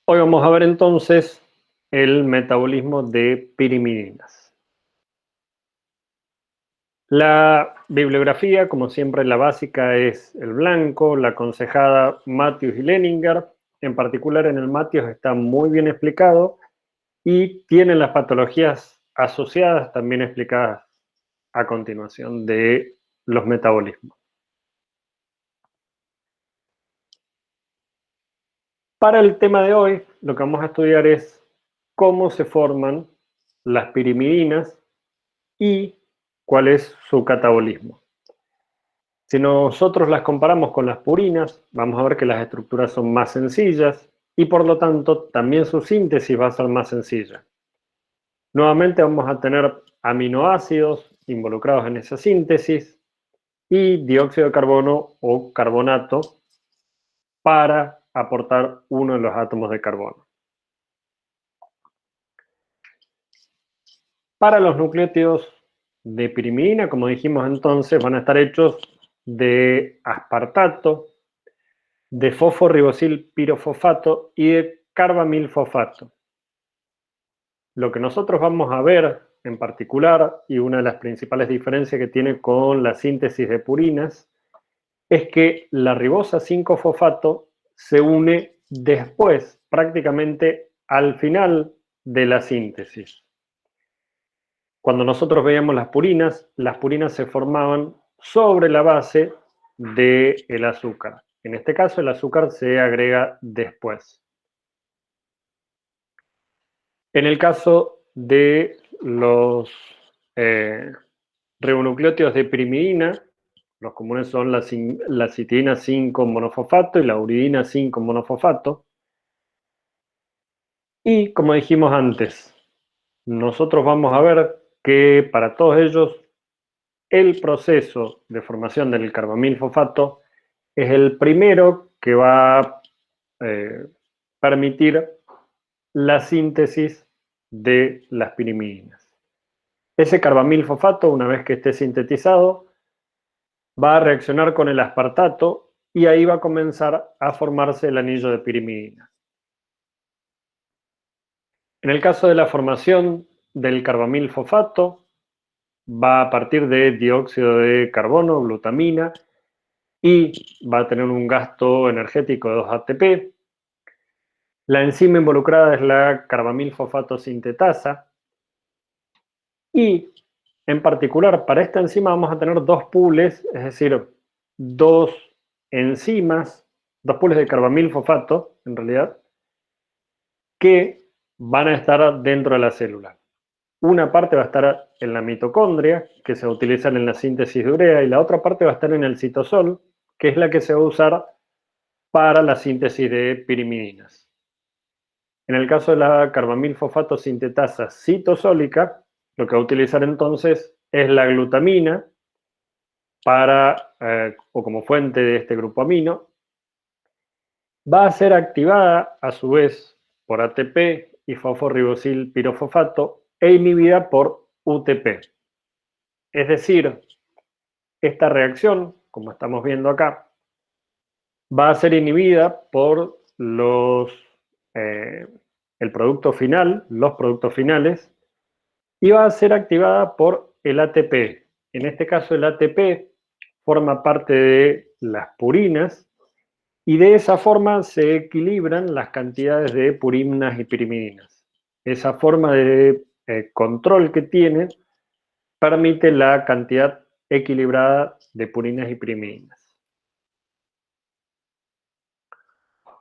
Hoy vamos a ver entonces el metabolismo de pirimidinas. La bibliografía, como siempre, la básica es el blanco, la aconsejada Matthews y Leninger. En particular en el Matthews está muy bien explicado y tiene las patologías asociadas también explicadas a continuación de los metabolismos. Para el tema de hoy, lo que vamos a estudiar es cómo se forman las pirimidinas y cuál es su catabolismo. Si nosotros las comparamos con las purinas, vamos a ver que las estructuras son más sencillas y por lo tanto también su síntesis va a ser más sencilla. Nuevamente vamos a tener aminoácidos involucrados en esa síntesis y dióxido de carbono o carbonato para aportar uno de los átomos de carbono. Para los nucleótidos de pirimidina, como dijimos entonces, van a estar hechos de aspartato, de fosforibosil pirofosfato y de carbamilfosfato. Lo que nosotros vamos a ver en particular, y una de las principales diferencias que tiene con la síntesis de purinas, es que la ribosa 5-fosfato se une después, prácticamente al final de la síntesis. Cuando nosotros veíamos las purinas se formaban sobre la base del azúcar. En este caso, el azúcar se agrega después. En el caso de los ribonucleótidos de pirimidina, los comunes son la citina 5 monofosfato y la uridina 5 monofosfato. Y como dijimos antes, nosotros vamos a ver que para todos ellos el proceso de formación del carbamilfosfato es el primero que va a permitir la síntesis de las pirimidinas. Ese carbamilfosfato, una vez que esté sintetizado, va a reaccionar con el aspartato y ahí va a comenzar a formarse el anillo de pirimidina. En el caso de la formación del carbamilfosfato, va a partir de dióxido de carbono, glutamina, y va a tener un gasto energético de 2 ATP. La enzima involucrada es la carbamilfosfato sintetasa y en particular para esta enzima vamos a tener dos pools, es decir, dos enzimas, dos pools de carbamilfosfato en realidad, que van a estar dentro de la célula. Una parte va a estar en la mitocondria, que se utilizan en la síntesis de urea, y la otra parte va a estar en el citosol, que es la que se va a usar para la síntesis de pirimidinas. En el caso de la carbamilfosfato sintetasa citosólica, lo que va a utilizar entonces es la glutamina para, o como fuente de este grupo amino. Va a ser activada a su vez por ATP y fosforibosil pirofosfato e inhibida por UTP. Es decir, esta reacción, como estamos viendo acá, va a ser inhibida por el producto final, los productos finales, y va a ser activada por el ATP. En este caso, el ATP forma parte de las purinas y de esa forma se equilibran las cantidades de purinas y pirimidinas. Esa forma de control que tiene permite la cantidad equilibrada de purinas y pirimidinas.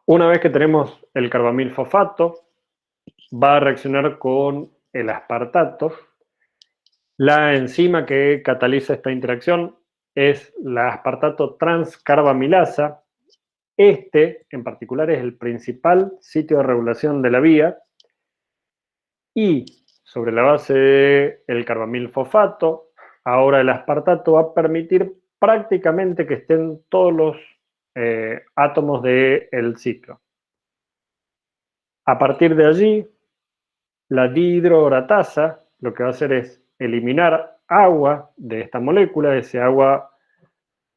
Una vez que tenemos el carbamilfosfato, va a reaccionar con el aspartato. La enzima que cataliza esta interacción es la aspartato transcarbamilasa. Este, en particular, es el principal sitio de regulación de la vía y sobre la base del carbamilfosfato, ahora el aspartato va a permitir prácticamente que estén todos los átomos del ciclo. A partir de allí, la dihidroratasa lo que va a hacer es eliminar agua de esta molécula. Ese agua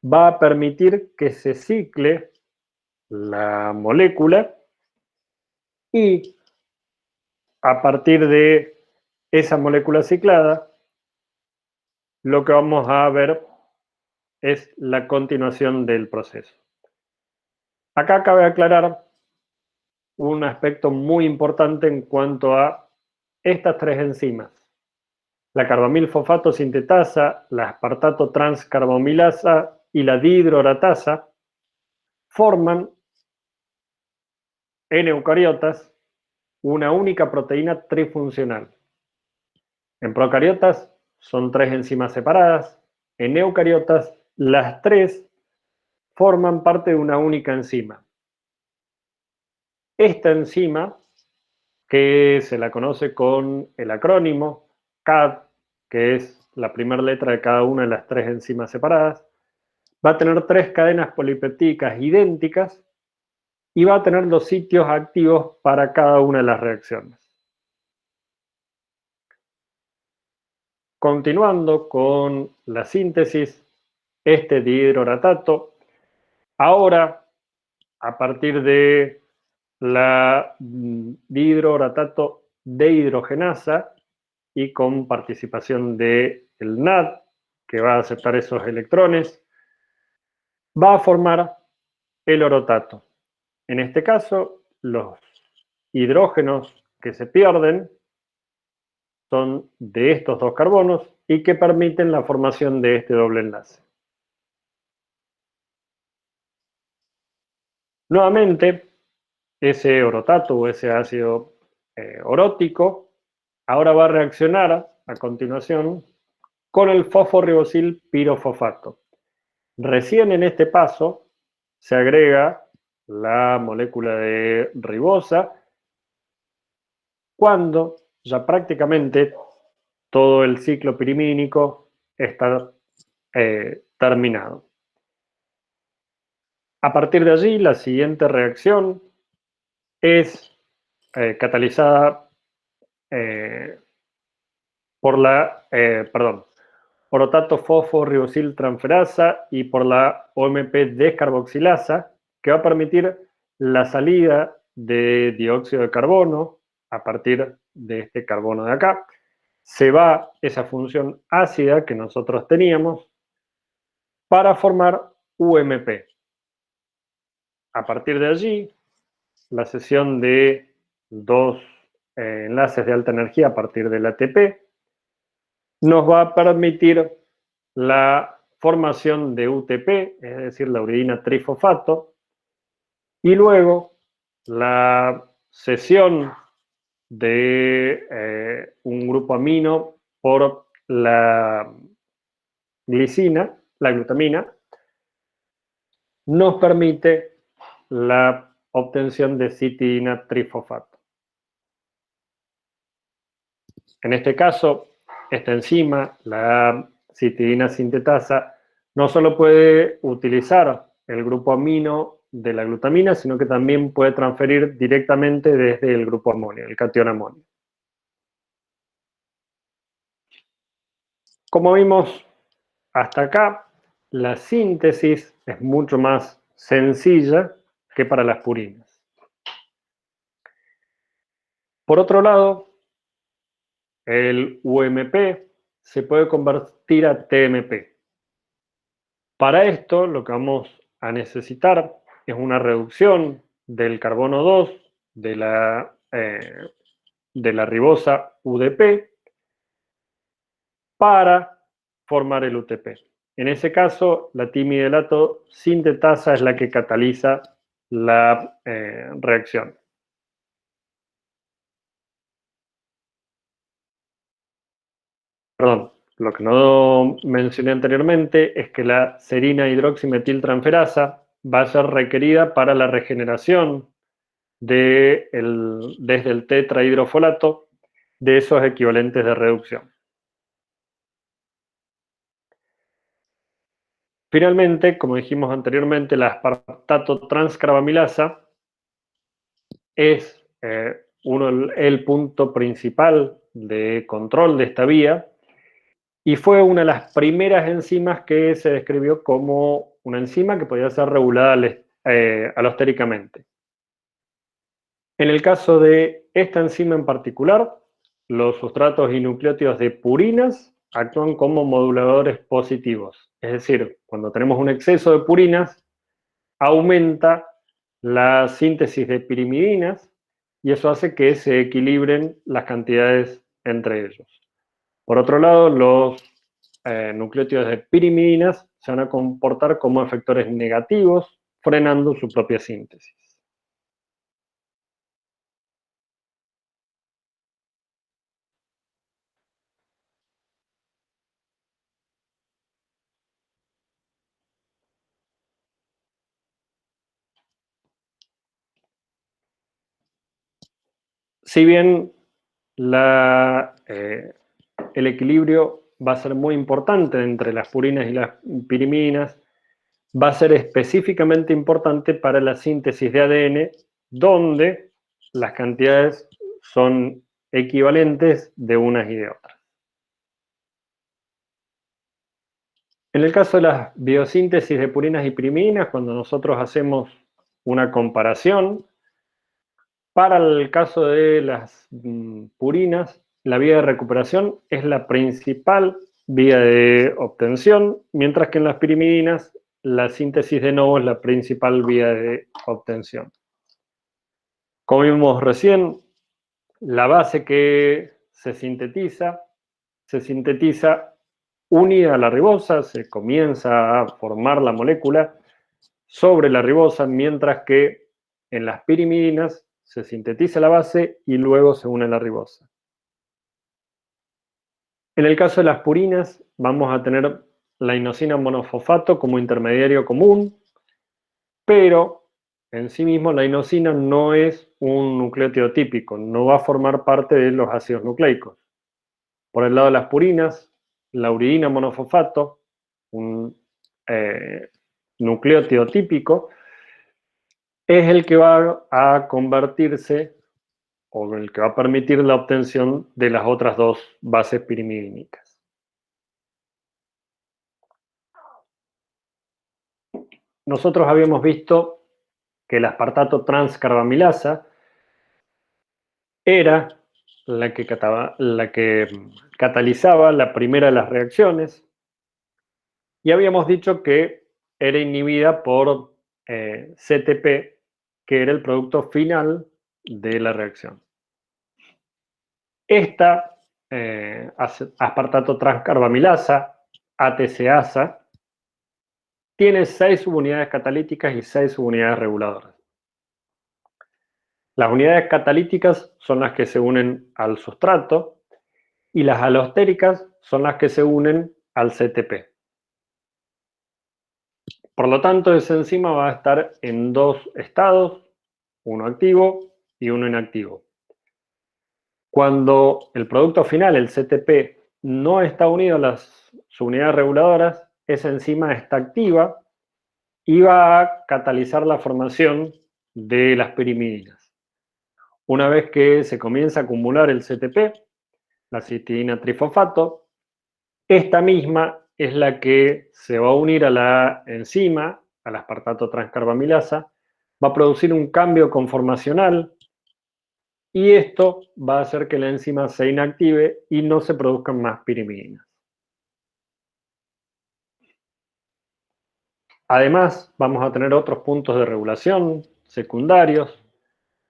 va a permitir que se cicle la molécula Y a partir de esa molécula ciclada, lo que vamos a ver es la continuación del proceso. Acá cabe aclarar un aspecto muy importante en cuanto a estas tres enzimas. La carbamilfosfato sintetasa, la aspartato transcarbamilasa y la dihidroratasa forman en eucariotas una única proteína trifuncional. En procariotas son tres enzimas separadas, en eucariotas las tres forman parte de una única enzima. Esta enzima, que se la conoce con el acrónimo CAD, que es la primera letra de cada una de las tres enzimas separadas, va a tener tres cadenas polipeptídicas idénticas y va a tener los sitios activos para cada una de las reacciones. Continuando con la síntesis, este dihidroratato, ahora, a partir de la dihidroratato dehidrogenasa y con participación del NAD, que va a aceptar esos electrones, va a formar el orotato. En este caso, los hidrógenos que se pierden son de estos dos carbonos y que permiten la formación de este doble enlace. Nuevamente, ese orotato o ese ácido orótico ahora va a reaccionar a continuación con el fosforribosil pirofosfato. Recién en este paso se agrega la molécula de ribosa cuando ya prácticamente todo el ciclo pirimínico está terminado. A partir de allí, la siguiente reacción es catalizada por la, orotato fosforribosil transferasa y por la OMP descarboxilasa, que va a permitir la salida de dióxido de carbono a partir de este carbono de acá. Se va esa función ácida que nosotros teníamos para formar UMP. A partir de allí, la cesión de dos enlaces de alta energía a partir del ATP nos va a permitir la formación de UTP, es decir, la uridina trifosfato, y luego la cesión de un grupo amino por la glicina, la glutamina, nos permite la obtención de citidina trifosfato. En este caso, esta enzima, la citidina sintetasa, no solo puede utilizar el grupo amino de la glutamina, sino que también puede transferir directamente desde el grupo amonio, el catión amonio. Como vimos hasta acá, la síntesis es mucho más sencilla que para las purinas. Por otro lado, el UMP se puede convertir a TMP. Para esto, lo que vamos a necesitar es una reducción del carbono 2 de la ribosa UDP para formar el UTP. En ese caso, la timidelato sintetasa es la que cataliza la reacción. Perdón, lo que no mencioné anteriormente es que la serina hidroximetiltransferasa va a ser requerida para la regeneración desde el tetrahidrofolato de esos equivalentes de reducción. Finalmente, como dijimos anteriormente, la aspartato transcarbamilasa es el punto principal de control de esta vía y fue una de las primeras enzimas que se describió como una enzima que podía ser regulada alostéricamente. En el caso de esta enzima en particular, los sustratos y nucleótidos de purinas actúan como moduladores positivos. Es decir, cuando tenemos un exceso de purinas, aumenta la síntesis de pirimidinas y eso hace que se equilibren las cantidades entre ellos. Por otro lado, los nucleótidos de pirimidinas se van a comportar como efectores negativos, frenando su propia síntesis. Si bien el equilibrio va a ser muy importante entre las purinas y las pirimidinas, va a ser específicamente importante para la síntesis de ADN, donde las cantidades son equivalentes de unas y de otras. En el caso de las biosíntesis de purinas y pirimidinas, cuando nosotros hacemos una comparación, para el caso de las purinas, la vía de recuperación es la principal vía de obtención, mientras que en las pirimidinas la síntesis de novo es la principal vía de obtención. Como vimos recién, la base que se sintetiza unida a la ribosa, se comienza a formar la molécula sobre la ribosa, mientras que en las pirimidinas se sintetiza la base y luego se une a la ribosa. En el caso de las purinas, vamos a tener la inosina monofosfato como intermediario común, pero en sí mismo la inosina no es un nucleótido típico, no va a formar parte de los ácidos nucleicos. Por el lado de las purinas, la uridina monofosfato, un nucleótido típico, es el que va a convertirse o el que va a permitir la obtención de las otras dos bases pirimidínicas. Nosotros habíamos visto que el aspartato transcarbamilasa era la que catalizaba la primera de las reacciones y habíamos dicho que era inhibida por CTP, que era el producto final de la reacción. Esta aspartato transcarbamilasa, ATCasa, tiene 6 subunidades catalíticas y 6 subunidades reguladoras. Las unidades catalíticas son las que se unen al sustrato y las alostéricas son las que se unen al CTP. Por lo tanto, esa enzima va a estar en 2 estados, uno activo y uno inactivo. Cuando el producto final, el CTP, no está unido a las subunidades reguladoras, esa enzima está activa y va a catalizar la formación de las pirimidinas. Una vez que se comienza a acumular el CTP, la citidina trifosfato, esta misma es la que se va a unir a la enzima, al aspartato transcarbamilasa, va a producir un cambio conformacional y esto va a hacer que la enzima se inactive y no se produzcan más pirimidinas. Además, vamos a tener otros puntos de regulación secundarios.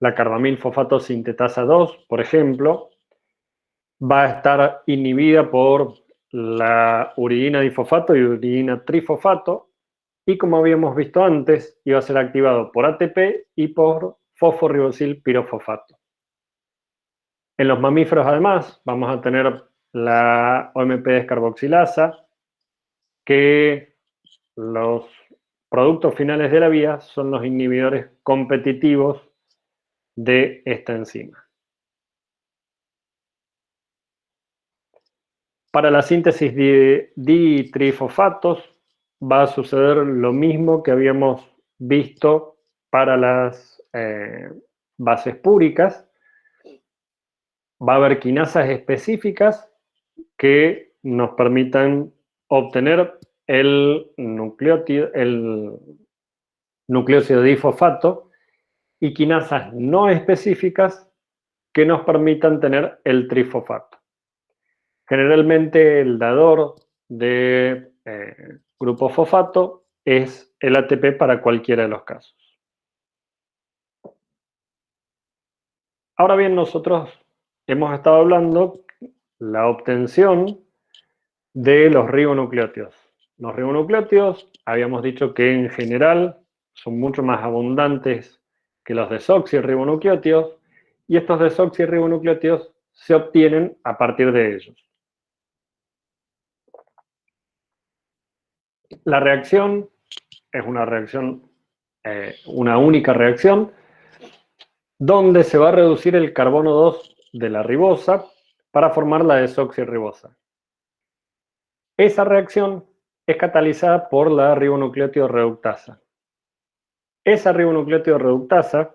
La carbamilfosfato sintetasa 2, por ejemplo, va a estar inhibida por la uridina difosfato y uridina trifosfato, y como habíamos visto antes, iba a ser activado por ATP y por fosforibosil pirofosfato. En los mamíferos, además, vamos a tener la OMP descarboxilasa, que los productos finales de la vía son los inhibidores competitivos de esta enzima. Para la síntesis de ditrifosfatos va a suceder lo mismo que habíamos visto para las bases púricas. Va a haber quinasas específicas que nos permitan obtener el nucleócido difosfato y quinasas no específicas que nos permitan tener el trifosfato. Generalmente el dador de grupo fosfato es el ATP para cualquiera de los casos. Ahora bien, nosotros hemos estado hablando la obtención de los ribonucleótidos. Los ribonucleótidos, habíamos dicho que en general son mucho más abundantes que los desoxirribonucleótidos, y estos desoxirribonucleótidos se obtienen a partir de ellos. La reacción es una reacción, una única reacción, donde se va a reducir el carbono 2 de la ribosa para formar la desoxirribosa. Esa reacción es catalizada por la ribonucleótido reductasa. Esa ribonucleótido reductasa,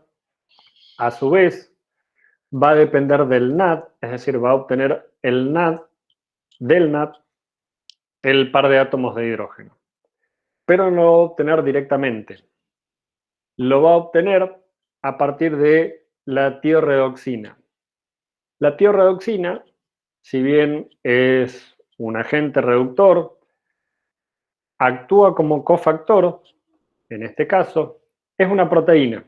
a su vez, va a depender del NAD, es decir, va a obtener el NAD del NAD el par de átomos de hidrógeno. Pero no lo va a obtener directamente. Lo va a obtener a partir de la tiorredoxina. La tiorredoxina, si bien es un agente reductor, actúa como cofactor, en este caso, es una proteína.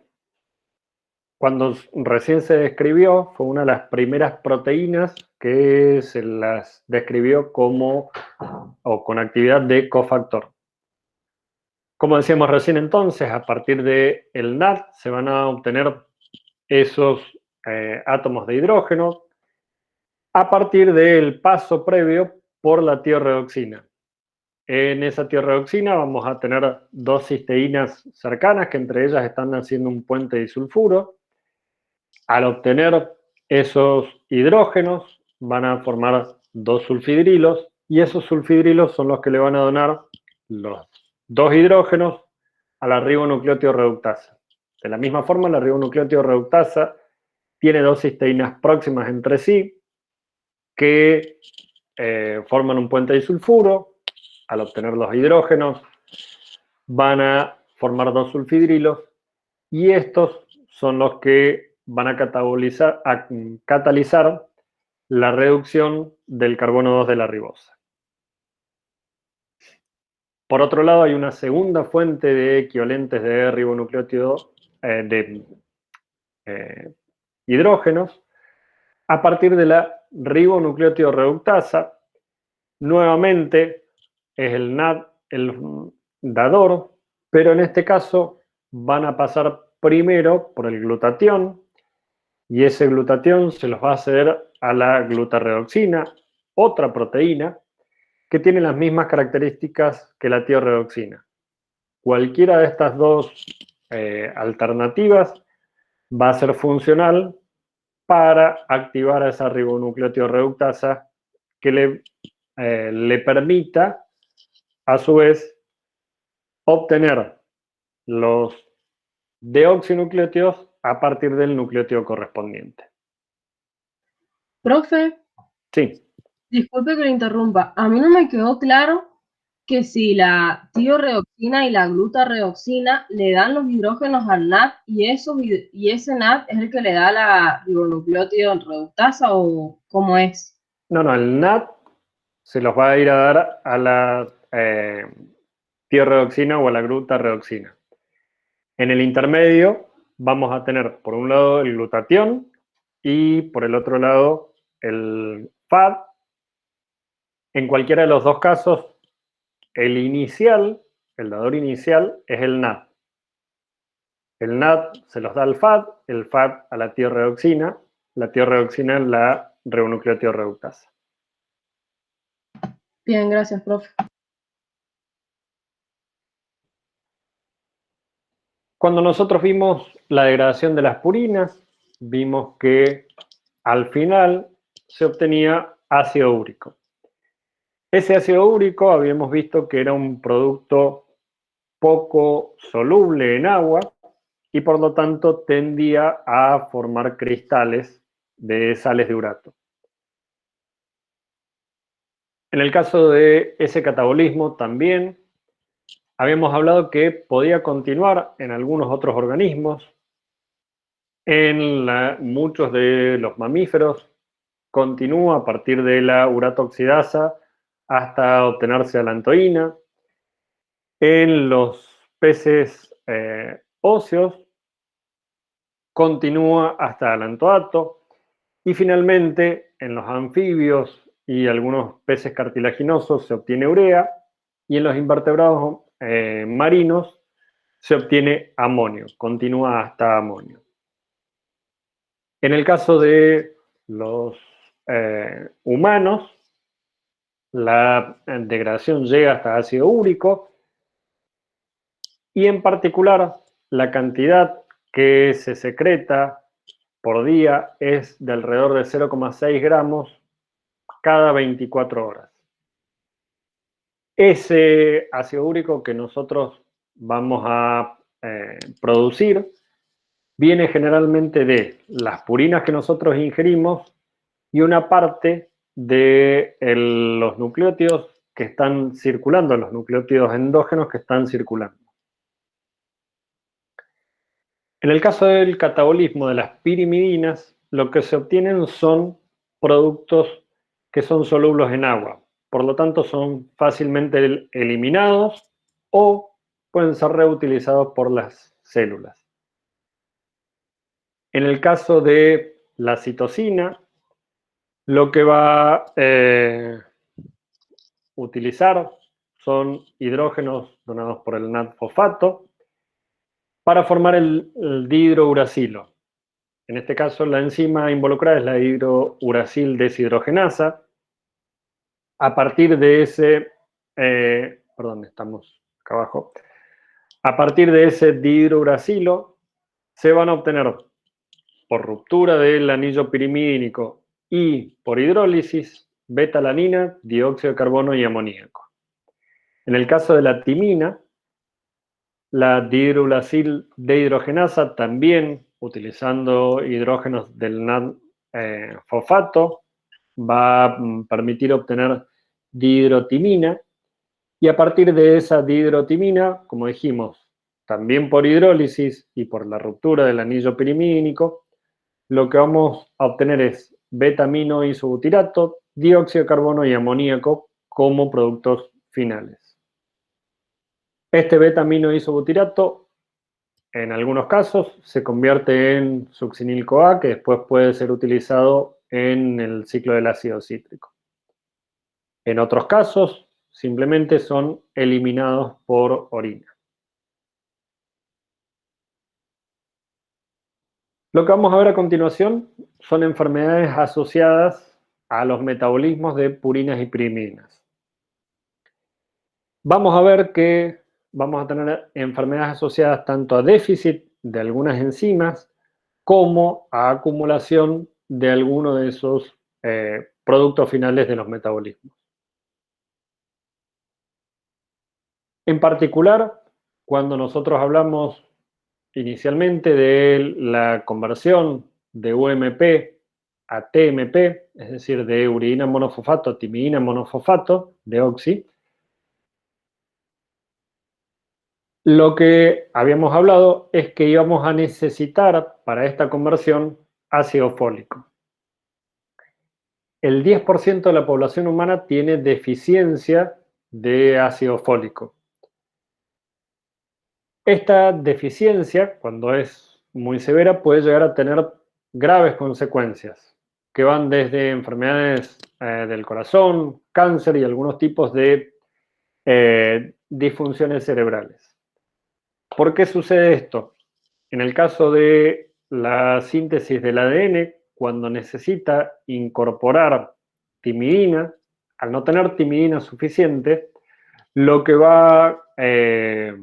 Cuando recién se describió, fue una de las primeras proteínas que se las describió como o con actividad de cofactor. Como decíamos recién entonces, a partir del NAD se van a obtener esos átomos de hidrógeno a partir del paso previo por la tiorredoxina. En esa tiorredoxina vamos a tener dos cisteínas cercanas que entre ellas están haciendo un puente disulfuro. Al obtener esos hidrógenos van a formar dos sulfidrilos y esos sulfidrilos son los que le van a donar los dos hidrógenos a la ribonucleótido reductasa. De la misma forma, la ribonucleótido reductasa tiene dos cisteínas próximas entre sí que forman un puente disulfuro. Al obtener los hidrógenos van a formar dos sulfidrilos y estos son los que van a catalizar la reducción del carbono 2 de la ribosa. Por otro lado, hay una segunda fuente de equivalentes de ribonucleótido de hidrógenos a partir de la ribonucleótido reductasa. Nuevamente es el NAD el dador, pero en este caso van a pasar primero por el glutatión y ese glutatión se los va a ceder a la glutarredoxina, otra proteína que tiene las mismas características que la tiorredoxina. Cualquiera de estas dos alternativas va a ser funcional para activar a esa ribonucleótido reductasa que le permita, a su vez, obtener los deoxinucleótidos a partir del nucleótido correspondiente. Profe, Sí. disculpe que lo interrumpa. A mí no me quedó claro que si la tiorredoxina y la glutarredoxina le dan los hidrógenos al NAD y ese NAD es el que le da la ribonucleótido reductasa o cómo es. No, el NAD se los va a ir a dar a la tiorredoxina o a la glutarredoxina. En el intermedio vamos a tener por un lado el glutatión y por el otro lado el FAD. En cualquiera de los dos casos, el inicial, el dador inicial, es el NAD. El NAD se los da al FAD, el FAD a la tiorredoxina, la tiorredoxina la ribonucleótido reductasa. Bien, gracias, profe. Cuando nosotros vimos la degradación de las purinas, vimos que al final se obtenía ácido úrico. Ese ácido úrico habíamos visto que era un producto poco soluble en agua y por lo tanto tendía a formar cristales de sales de urato. En el caso de ese catabolismo también habíamos hablado que podía continuar en algunos otros organismos, En muchos de los mamíferos continúa a partir de la uratoxidasa hasta obtenerse alantoína. En los peces óseos continúa hasta alantoato. Y finalmente, en los anfibios y algunos peces cartilaginosos se obtiene urea, y en los invertebrados marinos se obtiene amonio, continúa hasta amonio. En el caso de los humanos, la degradación llega hasta ácido úrico, y en particular la cantidad que se secreta por día es de alrededor de 0,6 gramos cada 24 horas. Ese ácido úrico que nosotros vamos a producir viene generalmente de las purinas que nosotros ingerimos y una parte de los nucleótidos que están circulando, los nucleótidos endógenos que están circulando. En el caso del catabolismo de las pirimidinas, lo que se obtienen son productos que son solubles en agua. Por lo tanto, son fácilmente eliminados o pueden ser reutilizados por las células. En el caso de la citosina, lo que va a utilizar son hidrógenos donados por el NAD-fosfato para formar el dihidrouracilo. En este caso, la enzima involucrada es la hidrouracil deshidrogenasa. A partir de ese, estamos acá abajo. A partir de ese dihidrouracilo se van a obtener, por ruptura del anillo pirimídico y por hidrólisis, betalanina, dióxido de carbono y amoníaco. En el caso de la timina, la dihidrouracil dehidrogenasa también, utilizando hidrógenos del NAD-fosfato, va a permitir obtener dihidrotimina, y a partir de esa dihidrotimina, como dijimos, también por hidrólisis y por la ruptura del anillo pirimídico, lo que vamos a obtener es beta-aminoisobutirato, dióxido de carbono y amoníaco como productos finales. Este beta-aminoisobutirato, en algunos casos, se convierte en succinil-CoA, que después puede ser utilizado en el ciclo del ácido cítrico. En otros casos, simplemente son eliminados por orina. Lo que vamos a ver a continuación son enfermedades asociadas a los metabolismos de purinas y pirimidinas. Vamos a ver que vamos a tener enfermedades asociadas tanto a déficit de algunas enzimas como a acumulación de alguno de esos productos finales de los metabolismos. En particular, cuando nosotros hablamos inicialmente de la conversión de UMP a TMP, es decir, de uridina monofosfato a timidina monofosfato, de oxi, lo que habíamos hablado es que íbamos a necesitar para esta conversión ácido fólico. El 10% de la población humana tiene deficiencia de ácido fólico. Esta deficiencia, cuando es muy severa, puede llegar a tener graves consecuencias, que van desde enfermedades del corazón, cáncer y algunos tipos de disfunciones cerebrales. ¿Por qué sucede esto? En el caso de la síntesis del ADN, cuando necesita incorporar timidina, al no tener timidina suficiente, lo que va a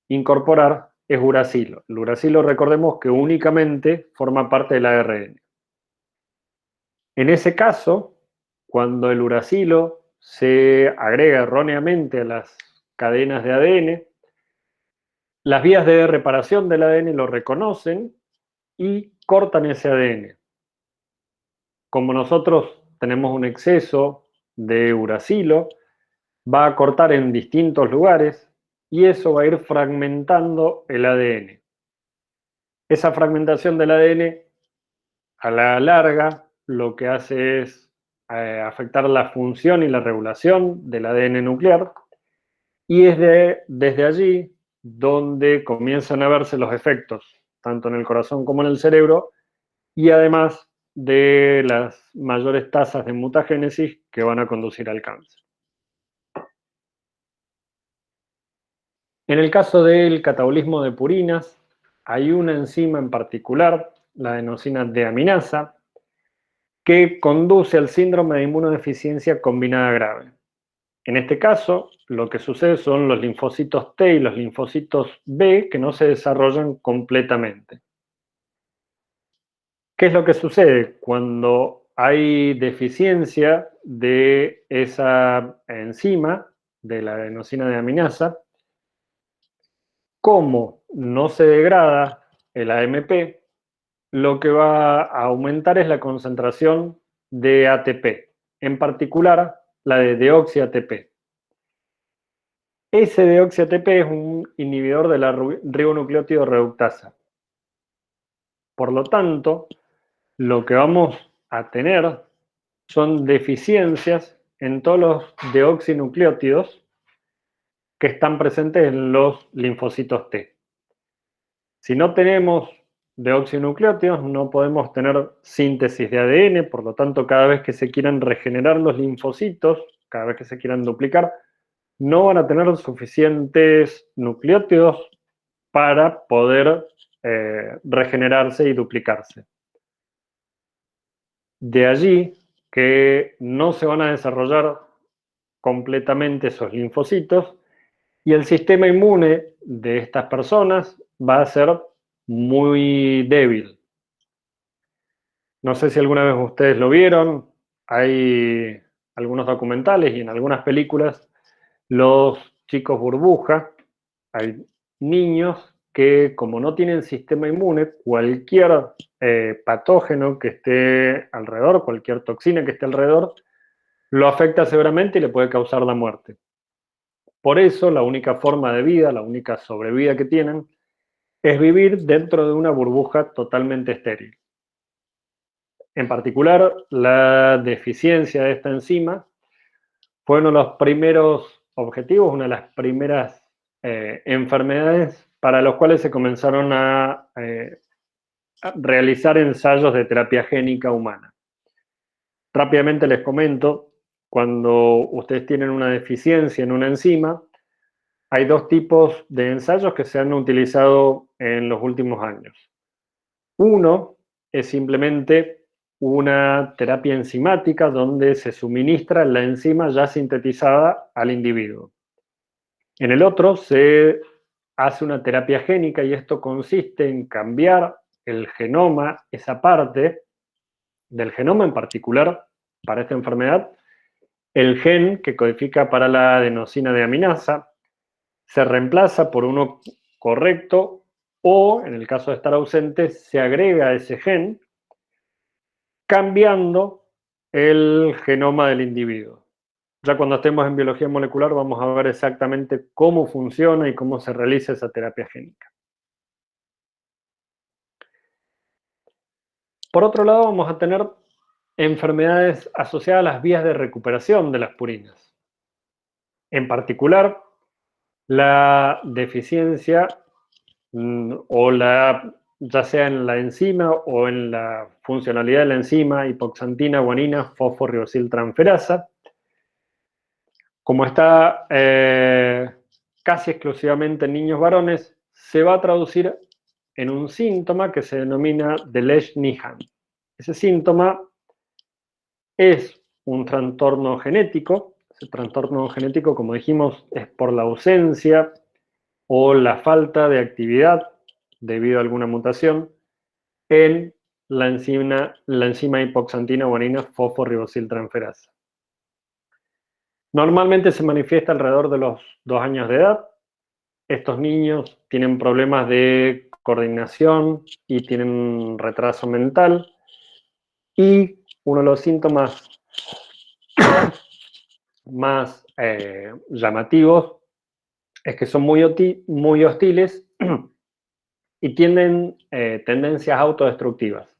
incorporar es uracilo. El uracilo, recordemos que únicamente forma parte del ARN. En ese caso, cuando el uracilo se agrega erróneamente a las cadenas de ADN, las vías de reparación del ADN lo reconocen y cortan ese ADN. Como nosotros tenemos un exceso de uracilo, va a cortar en distintos lugares y eso va a ir fragmentando el ADN. Esa fragmentación del ADN, a la larga, lo que hace es afectar la función y la regulación del ADN nuclear, y es desde allí donde comienzan a verse los efectos, tanto en el corazón como en el cerebro, y además de las mayores tasas de mutagénesis que van a conducir al cáncer. En el caso del catabolismo de purinas, hay una enzima en particular, la adenosina deaminasa, que conduce al síndrome de inmunodeficiencia combinada grave. En este caso, lo que sucede son los linfocitos T y los linfocitos B que no se desarrollan completamente. ¿Qué es lo que sucede? Cuando hay deficiencia de esa enzima, de la adenosina deaminasa, como no se degrada el AMP, lo que va a aumentar es la concentración de ATP, en particular la de deoxi-ATP. Ese deoxi-ATP es un inhibidor de la ribonucleótido reductasa. Por lo tanto, lo que vamos a tener son deficiencias en todos los deoxinucleótidos que están presentes en los linfocitos T. Si no tenemos deoxinucleótidos, no podemos tener síntesis de ADN, por lo tanto, cada vez que se quieran regenerar los linfocitos, cada vez que se quieran duplicar, no van a tener suficientes nucleótidos para poder regenerarse y duplicarse. De allí que no se van a desarrollar completamente esos linfocitos y el sistema inmune de estas personas va a ser muy débil. No sé si alguna vez ustedes lo vieron, hay algunos documentales y en algunas películas los chicos burbuja, hay niños que como no tienen sistema inmune, cualquier patógeno que esté alrededor, cualquier toxina que esté alrededor, lo afecta severamente y le puede causar la muerte. Por eso la única forma de vida, la única sobrevida que tienen, es vivir dentro de una burbuja totalmente estéril. En particular, la deficiencia de esta enzima fue uno de los primeros objetivos, una de las primeras enfermedades para los cuales se comenzaron a realizar ensayos de terapia génica humana. Rápidamente les comento, cuando ustedes tienen una deficiencia en una enzima, hay dos tipos de ensayos que se han utilizado en los últimos años. Uno es simplemente una terapia enzimática donde se suministra la enzima ya sintetizada al individuo. En el otro se hace una terapia génica y esto consiste en cambiar el genoma, esa parte del genoma en particular para esta enfermedad, el gen que codifica para la adenosina deaminasa se reemplaza por uno correcto o, en el caso de estar ausente, se agrega ese gen cambiando el genoma del individuo. Ya cuando estemos en biología molecular vamos a ver exactamente cómo funciona y cómo se realiza esa terapia génica. Por otro lado, vamos a tener enfermedades asociadas a las vías de recuperación de las purinas. En particular, la deficiencia ya sea en la enzima o en la funcionalidad de la enzima hipoxantina guanina fosforibosiltransferasa, como está casi exclusivamente en niños varones, se va a traducir en un síntoma que se denomina de Lesch-Nyhan. Ese síntoma es un trastorno genético. Ese trastorno genético, como dijimos, es por la ausencia o la falta de actividad debido a alguna mutación en la enzima hipoxantina guanina fosforibosiltransferasa. Normalmente se manifiesta alrededor de los 2 años de edad. Estos niños tienen problemas de coordinación y tienen retraso mental. Y uno de los síntomas más llamativos es que son muy hostiles y tienen tendencias autodestructivas.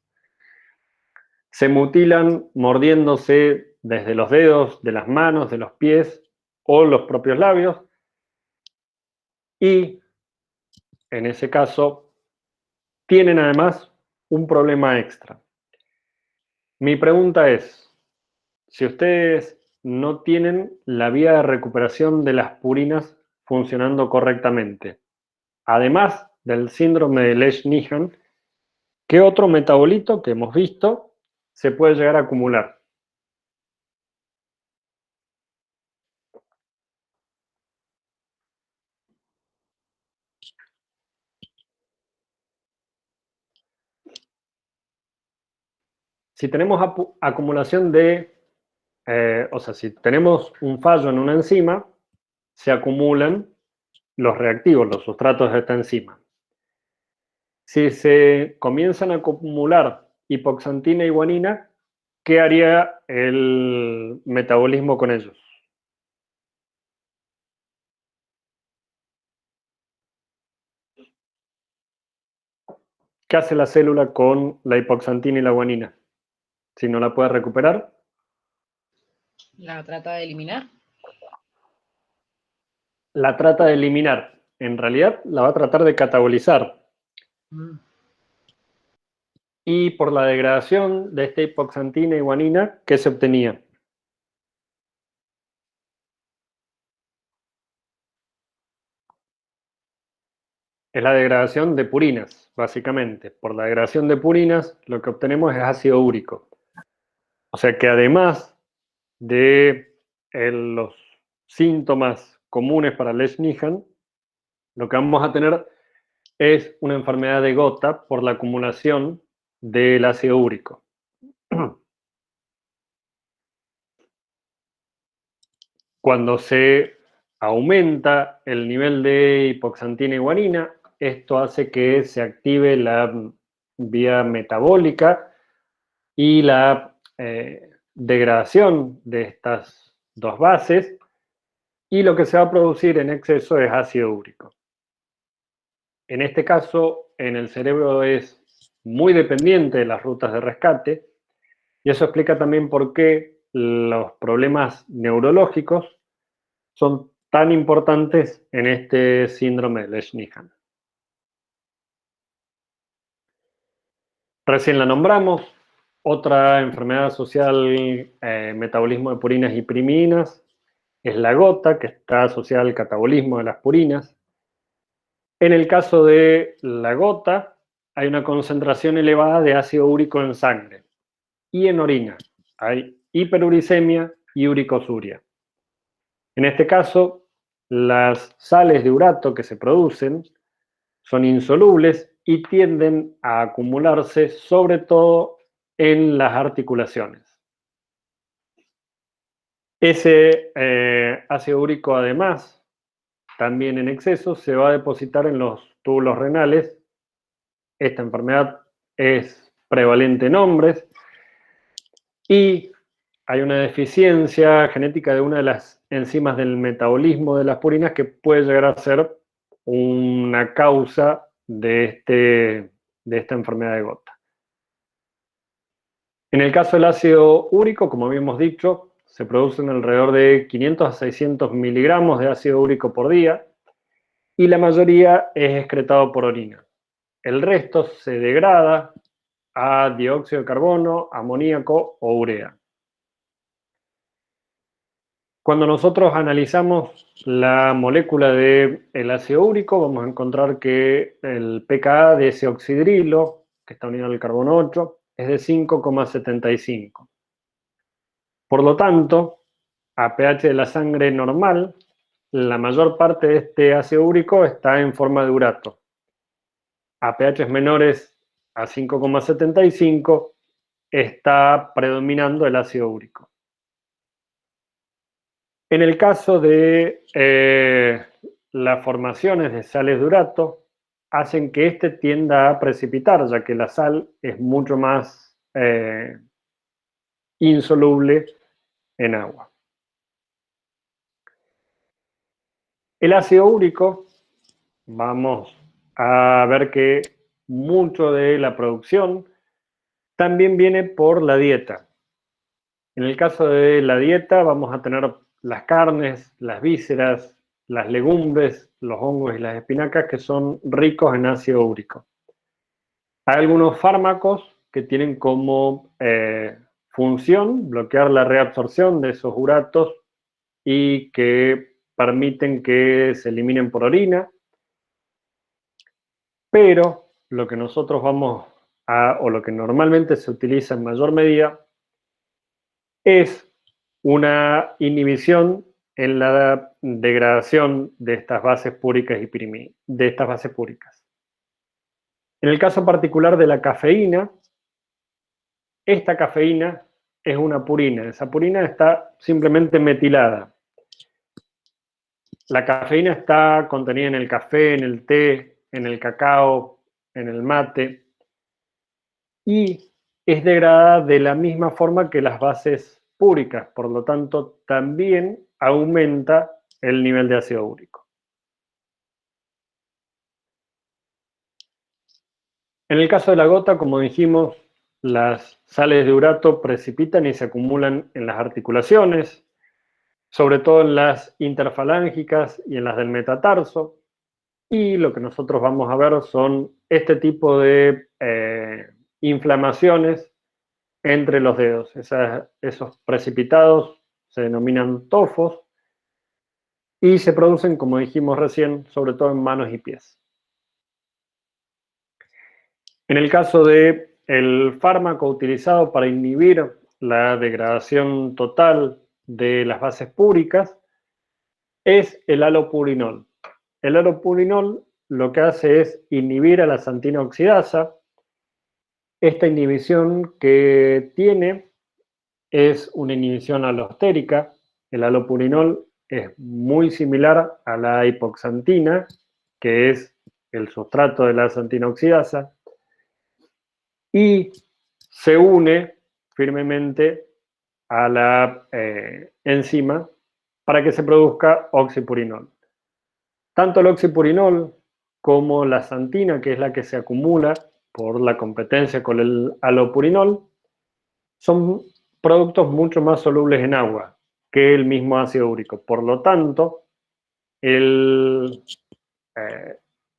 Se mutilan mordiéndose desde los dedos, de las manos, de los pies o los propios labios, y en ese caso tienen además un problema extra. Mi pregunta es, si ustedes no tienen la vía de recuperación de las purinas funcionando correctamente, además del síndrome de Lesch-Nyhan, ¿qué otro metabolito que hemos visto se puede llegar a acumular? Si tenemos acumulación de, o sea, si tenemos un fallo en una enzima, se acumulan los reactivos, los sustratos de esta enzima. Si se comienzan a acumular hipoxantina y guanina, ¿qué haría el metabolismo con ellos? ¿Qué hace la célula con la hipoxantina y la guanina? Si no la puede recuperar, La trata de eliminar. la trata de eliminar. En realidad la va a tratar de catabolizar. Y por la degradación de esta hipoxantina y guanina, ¿qué se obtenía? Es la degradación de purinas, básicamente. Por la degradación de purinas, lo que obtenemos es ácido úrico. O sea que además de los síntomas comunes para Lesch-Nyhan, lo que vamos a tener es una enfermedad de gota por la acumulación del ácido úrico. Cuando se aumenta el nivel de hipoxantina y guanina, esto hace que se active la vía metabólica y la degradación de estas dos bases, y lo que se va a producir en exceso es ácido úrico. En este caso, en el cerebro es muy dependiente de las rutas de rescate, y eso explica también por qué los problemas neurológicos son tan importantes en este síndrome de Lesch-Nyhan. Recién la nombramos, otra enfermedad asociada al metabolismo de purinas y priminas es la gota, que está asociada al catabolismo de las purinas. En el caso de la gota, hay una concentración elevada de ácido úrico en sangre y en orina. Hay hiperuricemia y uricosuria. En este caso, las sales de urato que se producen son insolubles y tienden a acumularse sobre todo en las articulaciones. Ese ácido úrico, además, también en exceso, se va a depositar en los túbulos renales. Esta enfermedad es prevalente en hombres y hay una deficiencia genética de una de las enzimas del metabolismo de las purinas que puede llegar a ser una causa de esta enfermedad de gota. En el caso del ácido úrico, como habíamos dicho, se producen alrededor de 500 a 600 miligramos de ácido úrico por día y la mayoría es excretado por orina. El resto se degrada a dióxido de carbono, amoníaco o urea. Cuando nosotros analizamos la molécula del ácido úrico, vamos a encontrar que el pKa de ese oxidrilo, que está unido al carbono 8, es de 5,75. Por lo tanto, a pH de la sangre normal, la mayor parte de este ácido úrico está en forma de urato. A pH menores a 5,75 está predominando el ácido úrico. En el caso de las formaciones de sales de urato, hacen que este tienda a precipitar, ya que la sal es mucho más insoluble en agua. El ácido úrico, vamos a ver que mucho de la producción también viene por la dieta. En el caso de la dieta vamos a tener las carnes, las vísceras, las legumbres, los hongos y las espinacas que son ricos en ácido úrico. Hay algunos fármacos que tienen como función bloquear la reabsorción de esos uratos y que permiten que se eliminen por orina, pero lo que nosotros vamos a, o lo que normalmente se utiliza en mayor medida, es una inhibición en la degradación de estas bases púricas de estas bases púricas. En el caso particular de la cafeína, esta cafeína es una purina. Esa purina está simplemente metilada. La cafeína está contenida en el café, en el té, en el cacao, en el mate y es degradada de la misma forma que las bases púricas, por lo tanto también aumenta el nivel de ácido úrico. En el caso de la gota, como dijimos, las sales de urato precipitan y se acumulan en las articulaciones, sobre todo en las interfalángicas y en las del metatarso. Y lo que nosotros vamos a ver son este tipo de inflamaciones entre los dedos. Esos precipitados se denominan tofos y se producen, como dijimos recién, sobre todo en manos y pies. En el caso del fármaco utilizado para inhibir la degradación total de las bases púricas es el alopurinol. El alopurinol lo que hace es inhibir a la santina oxidasa. Esta inhibición que tiene es una inhibición alostérica. El alopurinol es muy similar a la hipoxantina, que es el sustrato de la santina oxidasa, y se une firmemente a la enzima para que se produzca oxipurinol. Tanto el oxipurinol como la santina, que es la que se acumula por la competencia con el alopurinol, son productos mucho más solubles en agua que el mismo ácido úrico. Por lo tanto, el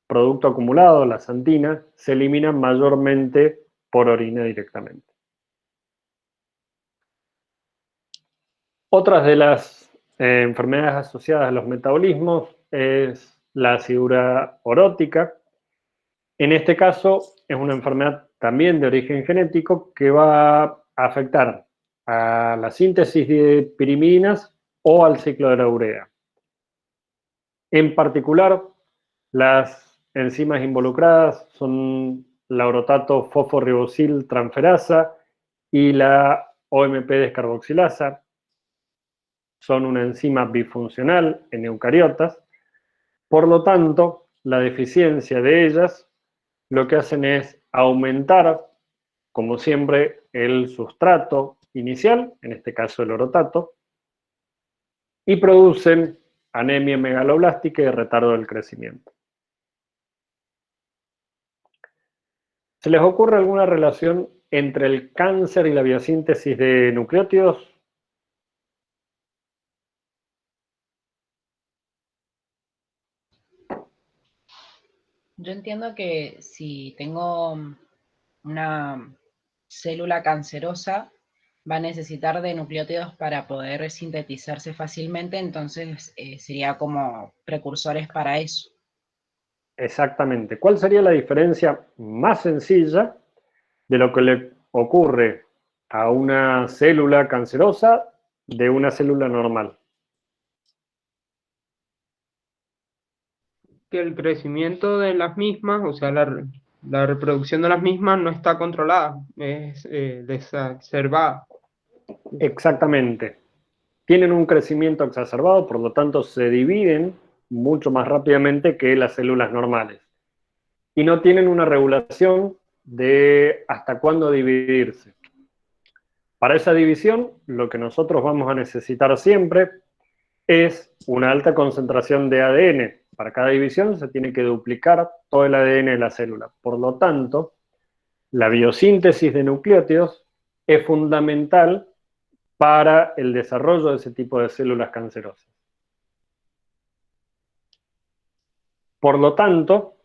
producto acumulado, la santina, se elimina mayormente por orina directamente. Otras de las enfermedades asociadas a los metabolismos es la acidura orótica. En este caso es una enfermedad también de origen genético que va a afectar a la síntesis de pirimidinas o al ciclo de la urea. En particular, las enzimas involucradas son la orotato fosforibosil transferasa y la OMP descarboxilasa. Son una enzima bifuncional en eucariotas. Por lo tanto, la deficiencia de ellas lo que hacen es aumentar, como siempre, el sustrato inicial, en este caso el orotato, y producen anemia megaloblástica y retardo del crecimiento. ¿Se les ocurre alguna relación entre el cáncer y la biosíntesis de nucleótidos? Yo entiendo que si tengo una célula cancerosa, va a necesitar de nucleótidos para poder sintetizarse fácilmente, entonces sería como precursores para eso. Exactamente. ¿Cuál sería la diferencia más sencilla de lo que le ocurre a una célula cancerosa de una célula normal? Que el crecimiento de las mismas, o sea, la reproducción de las mismas no está controlada, es desacerbada. Exactamente. Tienen un crecimiento exacerbado, por lo tanto se dividen mucho más rápidamente que las células normales. Y no tienen una regulación de hasta cuándo dividirse. Para esa división, lo que nosotros vamos a necesitar siempre es una alta concentración de ADN, para cada división se tiene que duplicar todo el ADN de la célula. Por lo tanto, la biosíntesis de nucleótidos es fundamental para el desarrollo de ese tipo de células cancerosas. Por lo tanto,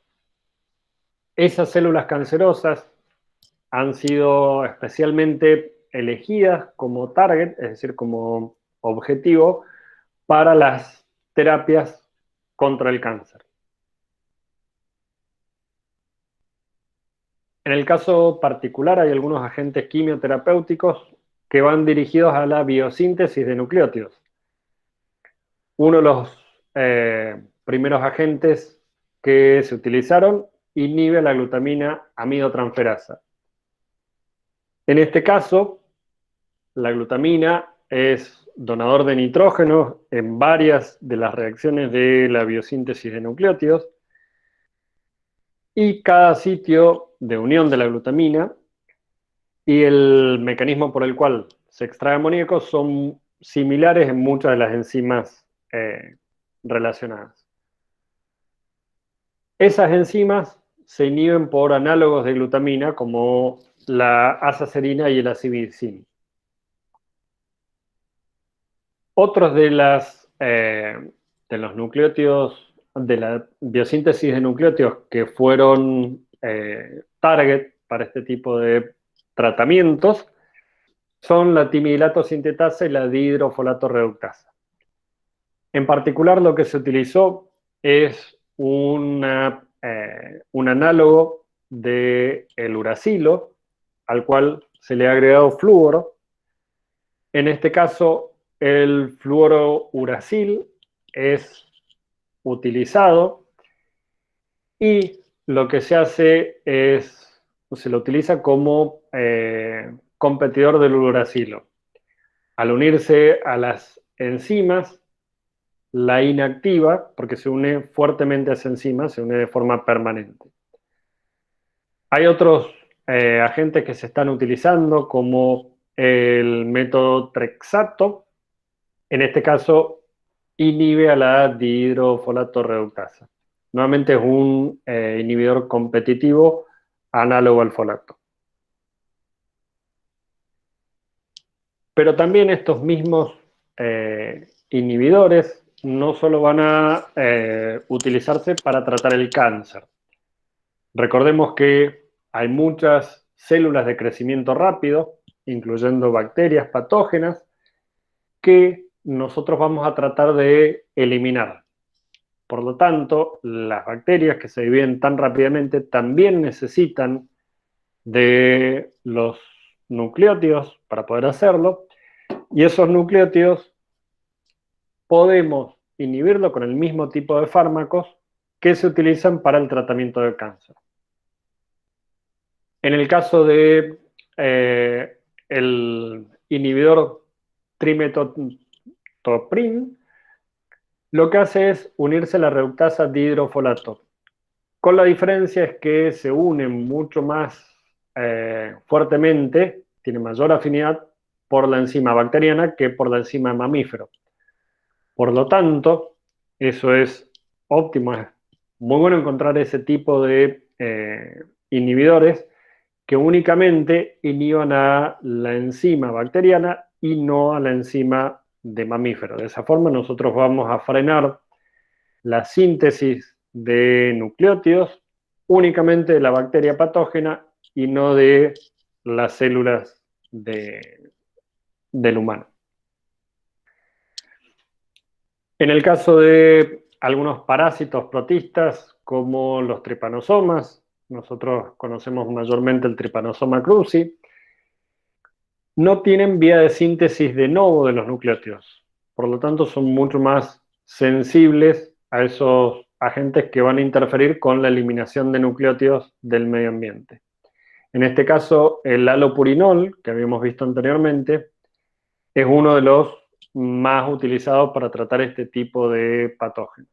esas células cancerosas han sido especialmente elegidas como target, es decir, como objetivo, para las terapias contra el cáncer. En el caso particular hay algunos agentes quimioterapéuticos que van dirigidos a la biosíntesis de nucleótidos. Uno de los primeros agentes que se utilizaron inhibe la glutamina amidotransferasa. En este caso, la glutamina es donador de nitrógeno en varias de las reacciones de la biosíntesis de nucleótidos, y cada sitio de unión de la glutamina y el mecanismo por el cual se extrae amoníaco son similares en muchas de las enzimas relacionadas. Esas enzimas se inhiben por análogos de glutamina como la azacerina y el acibicin. Otros de los nucleótidos, de la biosíntesis de nucleótidos que fueron target para este tipo de tratamientos son la timidilato sintetasa y la dihidrofolato reductasa. En particular, lo que se utilizó es un análogo del uracilo, al cual se le ha agregado flúoro. En este caso, el fluorouracil es utilizado y lo que se hace es, se lo utiliza como competidor del uracilo. Al unirse a las enzimas, la inactiva, porque se une fuertemente a esa enzima, se une de forma permanente. Hay otros agentes que se están utilizando, como el método Trexato. En este caso, inhibe a la dihidrofolato reductasa. Nuevamente es un inhibidor competitivo análogo al folato. Pero también estos mismos inhibidores no solo van a utilizarse para tratar el cáncer. Recordemos que hay muchas células de crecimiento rápido, incluyendo bacterias patógenas, que nosotros vamos a tratar de eliminar. Por lo tanto, las bacterias que se dividen tan rápidamente también necesitan de los nucleótidos para poder hacerlo, y esos nucleótidos podemos inhibirlo con el mismo tipo de fármacos que se utilizan para el tratamiento del cáncer. En el caso de el inhibidor trimetoprim, lo que hace es unirse a la reductasa dihidrofolato, con la diferencia es que se unen mucho más fuertemente, tiene mayor afinidad por la enzima bacteriana que por la enzima mamífero. Por lo tanto, eso es óptimo, es muy bueno encontrar ese tipo de inhibidores que únicamente inhiban a la enzima bacteriana y no a la enzima de mamífero. De esa forma nosotros vamos a frenar la síntesis de nucleótidos únicamente de la bacteria patógena y no de las células del humano. En el caso de algunos parásitos protistas, como los tripanosomas, nosotros conocemos mayormente el Trypanosoma cruzi, no tienen vía de síntesis de novo de los nucleótidos. Por lo tanto, son mucho más sensibles a esos agentes que van a interferir con la eliminación de nucleótidos del medio ambiente. En este caso, el halopurinol, que habíamos visto anteriormente, es uno de los más utilizados para tratar este tipo de patógenos.